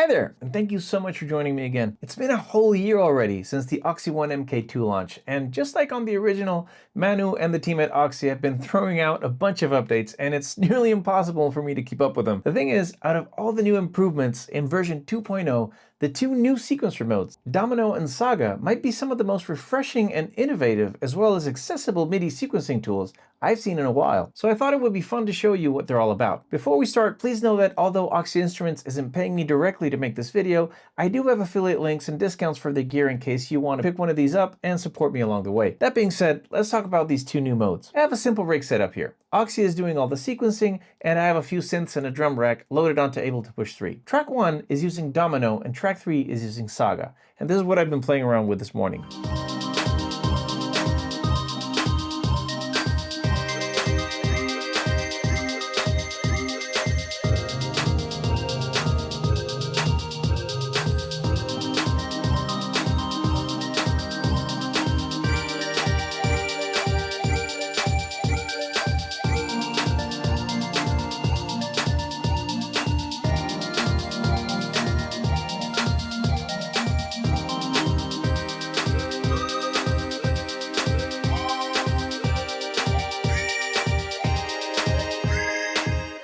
Hi there, and thank you so much for joining me again. It's been a whole year already since the OXI MK2 launch, and just like on the original, Manu and the team at OXI have been throwing out a bunch of updates, and it's nearly impossible for me to keep up with them. The thing is, out of all the new improvements in version 2.0, the two new sequencer modes, Domino and Saga, might be some of the most refreshing and innovative, as well as accessible MIDI sequencing tools I've seen in a while. So I thought it would be fun to show you what they're all about. Before we start, please know that although OXI Instruments isn't paying me directly to make this video, I do have affiliate links and discounts for the gear in case you want to pick one of these up and support me along the way. That being said, let's talk about these two new modes. I have a simple rig setup here. OXI is doing all the sequencing, and I have a few synths and a drum rack loaded onto Ableton Push 3. Track 1 is using Domino, and track 3 is using Saga. And this is what I've been playing around with this morning.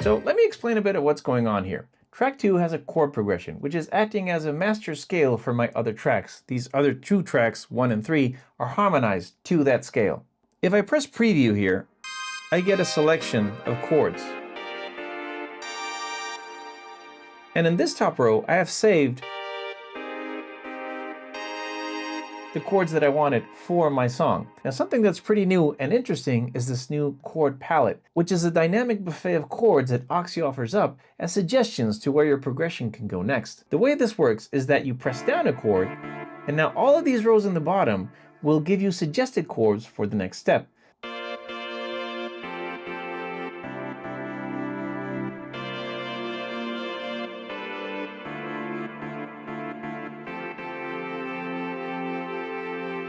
So let me explain a bit of what's going on here. Track 2 has a chord progression, which is acting as a master scale for my other tracks. These other two tracks, 1 and 3, are harmonized to that scale. If I press preview here, I get a selection of chords. And in this top row, I have saved the chords that I wanted for my song. Now, something that's pretty new and interesting is this new chord palette, which is a dynamic buffet of chords that OXI offers up as suggestions to where your progression can go next. The way this works is that you press down a chord, and now all of these rows in the bottom will give you suggested chords for the next step.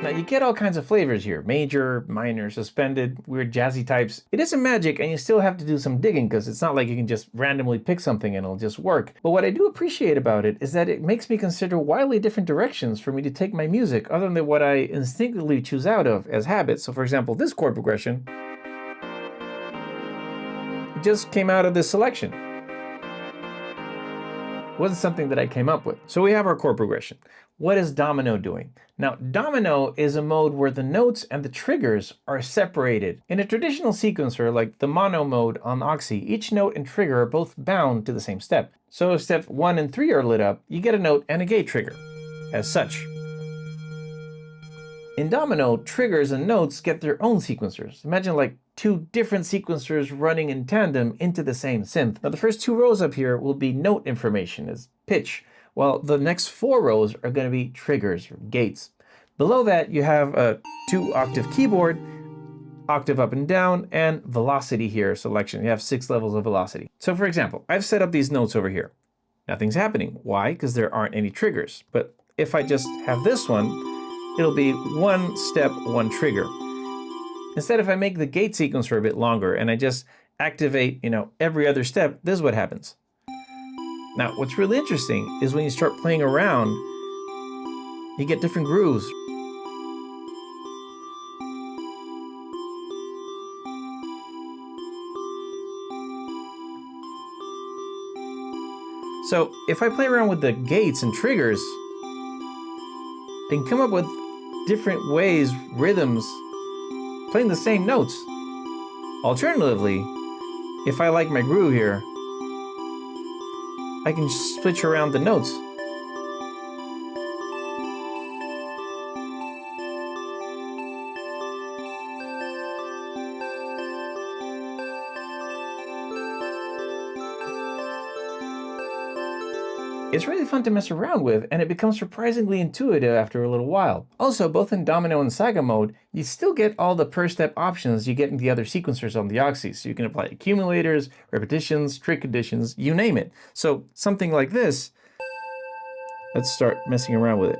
Now you get all kinds of flavors here, major, minor, suspended, weird jazzy types. It isn't magic and you still have to do some digging because it's not like you can just randomly pick something and it'll just work. But what I do appreciate about it is that it makes me consider wildly different directions for me to take my music other than what I instinctively choose out of as habits. So for example, this chord progression, it just came out of this selection. It wasn't something that I came up with. So we have our chord progression. What is Domino doing? Now, Domino is a mode where the notes and the triggers are separated. In a traditional sequencer, like the mono mode on OXI, each note and trigger are both bound to the same step. So if step 1 and 3 are lit up, you get a note and a gate trigger, as such. In Domino, triggers and notes get their own sequencers. Imagine like two different sequencers running in tandem into the same synth. Now the first 2 rows up here will be note information as pitch, while the next 4 rows are going to be triggers or gates. Below that you have a 2-octave keyboard, octave up and down, and velocity here selection. You have 6 levels of velocity. So for example, I've set up these notes over here. Nothing's happening. Why? Because there aren't any triggers. But if I just have this one, it'll be 1 step, 1 trigger. Instead, if I make the gate sequencer a bit longer and I just activate, every other step, this is what happens. Now, what's really interesting is when you start playing around, you get different grooves. So if I play around with the gates and triggers, I can come up with different ways, rhythms, playing the same notes. Alternatively, if I like my groove here, I can switch around the notes. It's really fun to mess around with, and it becomes surprisingly intuitive after a little while. Also, both in Domino and Saga mode, you still get all the per step options you get in the other sequencers on the OXI. So you can apply accumulators, repetitions, trick additions, you name it. So something like this, let's start messing around with it.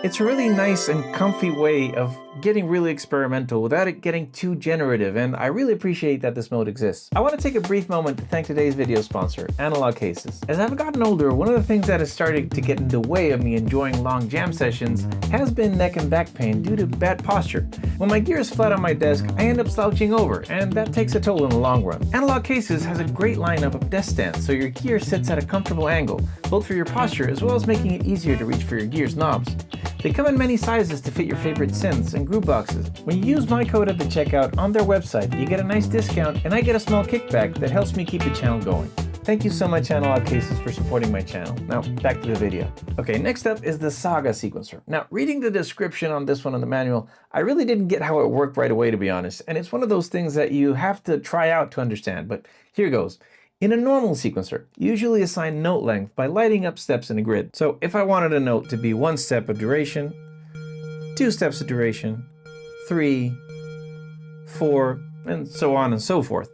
It's a really nice and comfy way of getting really experimental without it getting too generative, and I really appreciate that this mode exists. I want to take a brief moment to thank today's video sponsor, Analog Cases. As I've gotten older, one of the things that has started to get in the way of me enjoying long jam sessions has been neck and back pain due to bad posture. When my gear is flat on my desk, I end up slouching over, and that takes a toll in the long run. Analog Cases has a great lineup of desk stands, so your gear sits at a comfortable angle, both for your posture as well as making it easier to reach for your gear's knobs. They come in many sizes to fit your favorite synths and groove boxes. When you use my code at the checkout on their website, you get a nice discount and I get a small kickback that helps me keep the channel going. Thank you so much, Analog Cases, for supporting my channel. Now, back to the video. Okay, next up is the Saga sequencer. Now, reading the description on this one in the manual, I really didn't get how it worked right away, to be honest, and it's one of those things that you have to try out to understand, but here goes. In a normal sequencer, you usually assign note length by lighting up steps in a grid. So if I wanted a note to be 1 step of duration, 2 steps of duration, 3, 4, and so on and so forth.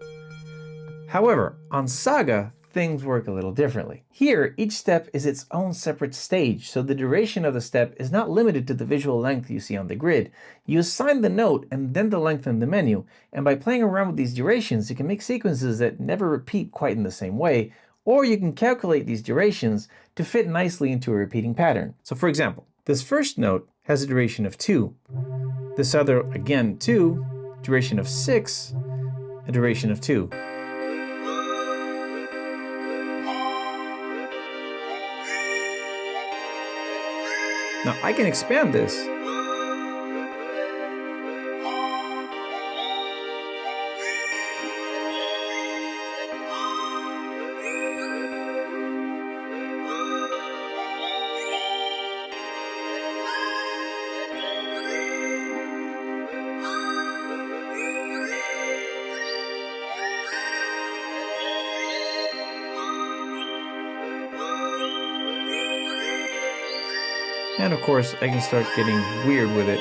However, on Saga, things work a little differently. Here, each step is its own separate stage, so the duration of the step is not limited to the visual length you see on the grid. You assign the note and then the length in the menu, and by playing around with these durations, you can make sequences that never repeat quite in the same way, or you can calculate these durations to fit nicely into a repeating pattern. So for example, this first note has a duration of 2, this other, again 2, duration of 6, a duration of 2. Now I can expand this. And of course, I can start getting weird with it.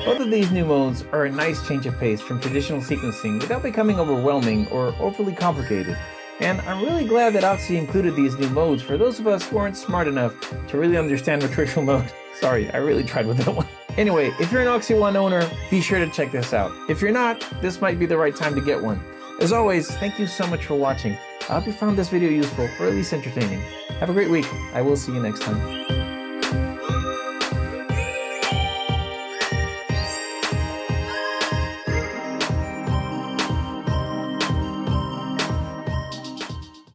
Both of these new modes are a nice change of pace from traditional sequencing without becoming overwhelming or overly complicated. And I'm really glad that OXI included these new modes for those of us who aren't smart enough to really understand matricial mode. Sorry, I really tried with that one. Anyway, if you're an OXI 1 owner, be sure to check this out. If you're not, this might be the right time to get one. As always, thank you so much for watching. I hope you found this video useful or at least entertaining. Have a great week. I will see you next time.